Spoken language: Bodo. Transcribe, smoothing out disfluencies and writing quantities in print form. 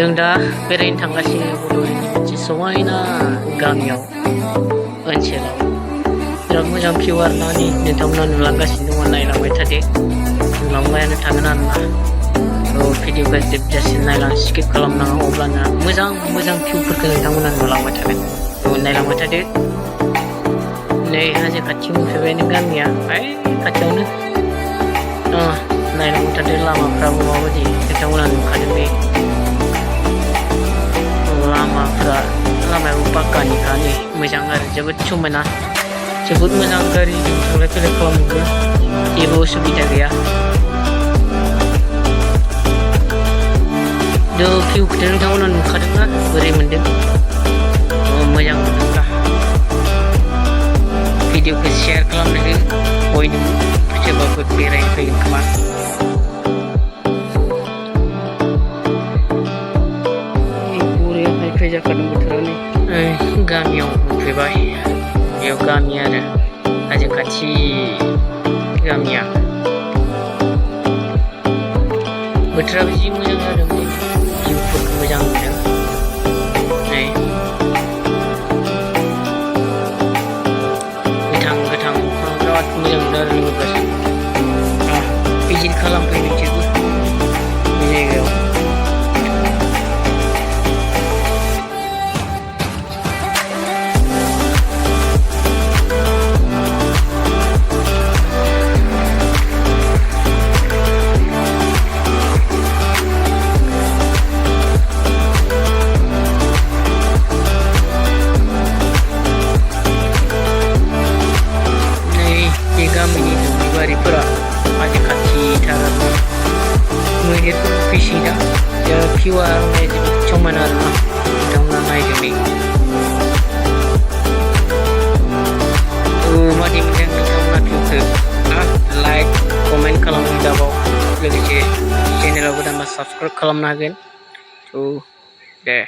जों दा बेरायनो थांगासिनो बड'लेण्डनि मोनसे समायना गामियाव ओनसोलाव बिराद मोजां भिउ आरोना नै नोंथांमोना नुलांगासिनो दङ नायलांबाय थादो नुलांबायानो थागोन आरोना भिडिअखौ जोबजासिम नायलां स्किप खालामनाङा अब्लाना मोजां भिउफोरखौ नोंथांमोना नुलांबाय थागोन नायलांबाय थादो नै हाजो खाथियाव मोनफैबाय नों गामिया ओइ खाथियावनो नायलांबाय थादो लामाफ्राबो माबायदि नोंथांमोना नुखादों बे लामायाबो पाक्कानिखा नै मोजां आरो जोबोद समायना जोबोद मोजां गारिजों थांलाय फैलाय खालामनोबो जेबो उसुबिदा गैया भिउखौथ' नोंथांमोना नुखादोंना बोरै मोनदों मोजां मोनदोंब्ला भिडिअखौ शेयार खालामनो हो बयनोबो सोरबाफोर बेरायनो फैगोन खोमा जाखादों बोथोरानो गामियाव मोनफैबाय बेयाव गामि आरो हाजो खाथि गामिया बोथोराबो जि मोजां जादों भिउफोरखौ मोजां नुदों नै गोथां अख्रां बिराद मोजां नुदों आरो नुगासिनो भिजिट खालामफै नोंसोरबो बे जायगायाव गामिनि दुब्लिबारिफोरा हाजो खाथिथार मैदेरफोर फैसोयोदा भिउआ जोबोद समायना आरोना नोंथांमोना नायदो नै मादि मोनदों नोंथांमोना भिउखौ लाइक कमेन्ट खालामनो दाबाव लोगोसे चेनेलाव गोदानबा साबस्क्राइब खालामनो हागोन दे